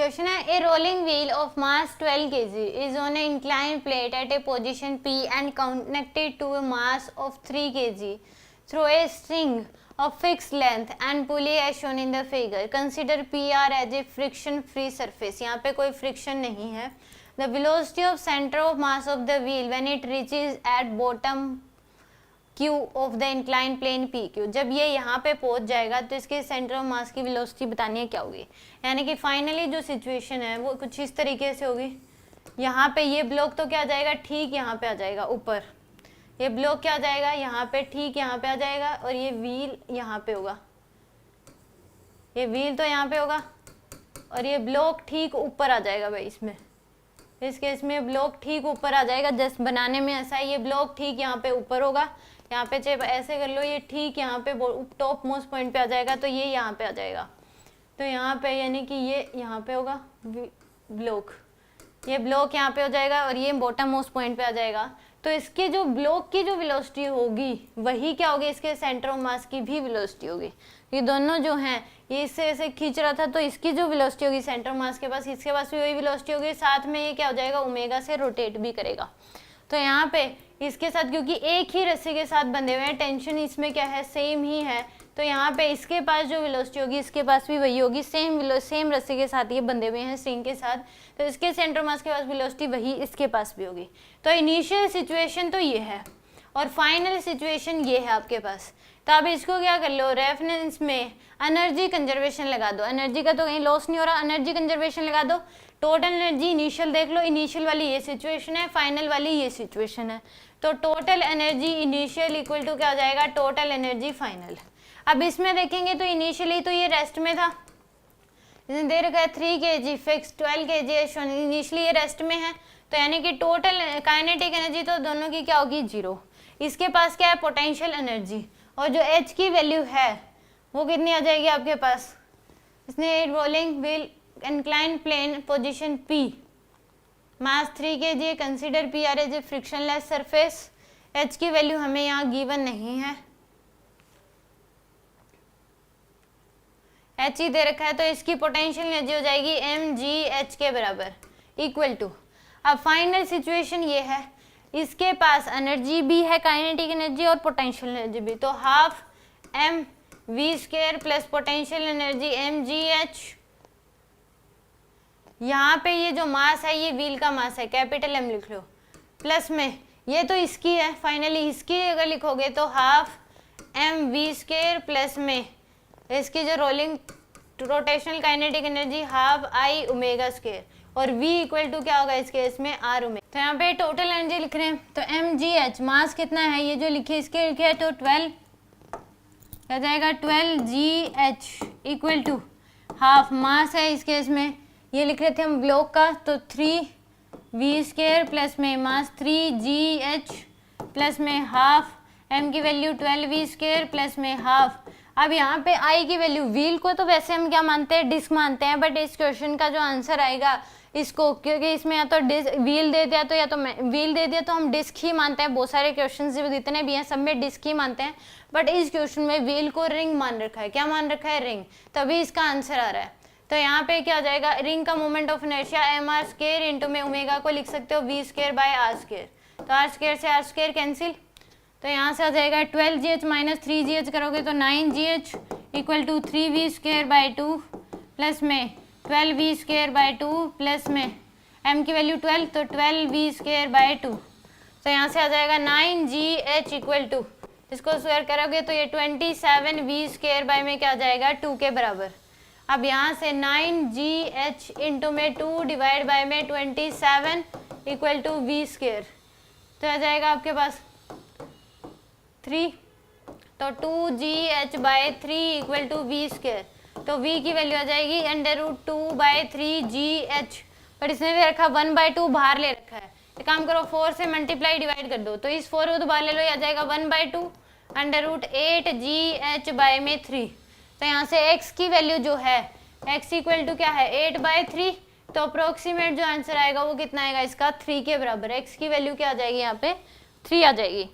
Question है a rolling wheel of mass 12 kg is on a incline plate at a position P and connected to a mass of 3 kg through a string of fixed length and pulley as shown in the figure. Consider PR as a friction free surface. यहाँ पे कोई friction नहीं है. The velocity of center of mass of the wheel when it reaches at bottom Q of the inclined plane PQ. जब ये यहाँ पे पहुँच जाएगा तो इसके सेंटर ऑफ मास की वेलोसिटी बतानी है क्या होगी. यानी कि फाइनली जो सिचुएशन है वो कुछ इस तरीके से होगी. यहाँ पे ये ब्लॉक तो क्या आ जाएगा, ठीक यहाँ पे आ जाएगा ऊपर. ये ब्लॉक क्या आ जाएगा यहाँ पे, ठीक यहाँ पे आ जाएगा. और ये व्हील यहाँ पे होगा. ये व्हील तो यहाँ पे होगा और ये ब्लॉक ठीक ऊपर आ जाएगा भाई. इसमें इस केस में ब्लॉक ठीक ऊपर आ जाएगा. जस्ट बनाने में ऐसा है, ये ब्लॉक ठीक यहाँ पे ऊपर होगा. यहाँ पे चाहे ऐसे कर लो, ये ठीक यहाँ पे टॉप मोस्ट पॉइंट पे आ जाएगा. तो ये यहाँ पे आ जाएगा. तो यहाँ पे यानी कि ये यहाँ पे होगा ब्लॉक. ये ब्लॉक यहाँ पे हो जाएगा और ये बॉटम मोस्ट पॉइंट पे आ जाएगा. तो इसके जो ब्लॉक की जो वेलोसिटी होगी वही क्या होगी, इसके सेंटर ऑफ मास की भी वेलोसिटी होगी. ये दोनों जो हैं ये इससे ऐसे खींच रहा था तो इसकी जो वेलोसिटी होगी सेंटर ऑफ मास के पास, इसके पास भी वही वेलोसिटी होगी. साथ में ये क्या हो जाएगा, ओमेगा से रोटेट भी करेगा. तो यहाँ पे इसके साथ क्योंकि एक ही रस्सी के साथ बंधे हुए हैं, टेंशन इसमें क्या है, सेम ही है. तो यहाँ पे इसके पास जो वेलोसिटी होगी इसके पास भी वही होगी. सेम रस्सी के साथ ये बंधे हुए हैं स्ट्रिंग के साथ. तो इसके सेंटर मास के पास वेलोसिटी वही इसके पास भी होगी. तो इनिशियल सिचुएशन तो ये है और फाइनल सिचुएशन ये है आपके पास. तो अब इसको क्या कर लो, रेफरेंस में एनर्जी कंजर्वेशन लगा दो. एनर्जी का तो कहीं लॉस नहीं हो रहा, एनर्जी कंजर्वेशन लगा दो. टोटल एनर्जी इनिशियल देख लो, इनिशियल वाली ये सिचुएशन है, फाइनल वाली ये सिचुएशन है. तो total energy initial equal to क्या हो जाएगा, टोटल एनर्जी फाइनल. अब इसमें देखेंगे तो इनिशियली तो ये रेस्ट में था, दे रखा है 3 kg फिक्स 12 kg इनिशियली ये रेस्ट में है. तो यानी कि टोटल काइनेटिक एनर्जी तो दोनों की क्या होगी, 0. इसके पास क्या है, पोटेंशियल एनर्जी. और जो H की वैल्यू है वो कितनी आ जाएगी आपके पास. इसने rolling wheel incline plane position P mass 3 kg consider PR as a frictionless surface. H की वैल्यू हमें यहाँ गिवन नहीं है, H ही दे रखा है. तो इसकी पोटेंशियल एनर्जी हो जाएगी mgh के बराबर इक्वल टू. अब फाइनल सिचुएशन ये है, इसके पास एनर्जी भी है, काइनेटिक एनर्जी और पोटेंशियल एनर्जी भी. तो half M V square plus potential energy mgh. यहाँ पे ये जो मास है ये व्हील का मास है, कैपिटल M लिख लो. प्लस में ये तो इसकी है, फाइनली इसकी अगर लिखोगे तो half M V square plus में इसकी जो rolling rotational kinetic energy half I omega square. और v इक्वल टू क्या होगा इस केस में, r ओमेगा. तो यहाँ पे टोटल एनर्जी लिख रहे हैं. तो mgh मास कितना है, ये जो लिखे इसके लिखे है तो 12 क्या जाएगा, 12gh इक्वल टू हाफ मास है इस केस में, ये लिख रहे थे हम ब्लॉक का. तो 3v स्क्वायर प्लस में मास 3gh प्लस में हाफ m की वैल्यू 12v स्क्वायर प्लस में हाफ. अब यहाँ पे आई की वैल्यू, व्हील को तो वैसे हम क्या मानते हैं, डिस्क मानते हैं. बट इस क्वेश्चन का जो आंसर आएगा इसको, क्योंकि इसमें या तो व्हील दे दिया तो या तो व्हील दे दिया तो हम डिस्क ही मानते हैं. बहुत सारे क्वेश्चन जितने भी हैं सब में डिस्क ही मानते हैं. बट इस क्वेश्चन में व्हील को रिंग मान रखा है. क्या मान रखा है, रिंग. तभी इसका आंसर आ रहा है. तो यहाँ पे क्या आ जाएगा, रिंग का moment of inertia mr square into में ओमेगा को लिख सकते हो v square by r square. तो r स्क्वायर से r स्क्वायर कैंसिल. तो यहाँ से आ जाएगा 12gh माइनस 3gh करोगे तो 9gh equal to 3v square by 2 plus में 12v स्क्वायर बाई 2 प्लस में m की वैल्यू 12 तो 12v स्क्वायर बाई 2. तो यहाँ से आ जाएगा 9gh इक्वल टू, इसको स्क्वायर करोगे तो ये 27v स्क्वायर बाई में क्या आ जाएगा, 2 के बराबर. अब यहाँ से 9gh इंटू में 2 डिवाइड बाई में 27 इक्वल टू v स्क्वायर. तो आ जाएगा आपके पास 3. तो 2gh by 3 equal to v square. तो v की वैल्यू आ जाएगी √2 बाई 3gh. पर इसने भी रखा 1/2 बाहर ले रखा है. एक काम करो 4 से मल्टीप्लाई डिवाइड कर दो. तो इस 4 को तो बाहर ले लो, आ जाएगा 1/2 √8gh बाई में 3. तो यहाँ से x की वैल्यू जो है x इक्वल टू क्या है 8/3. तो अप्रोक्सीमेट जो आंसर आएगा वो कितना आएगा इसका 3 के बराबर. x की वैल्यू क्या आ जाएगी यहाँ पे 3 आ जाएगी.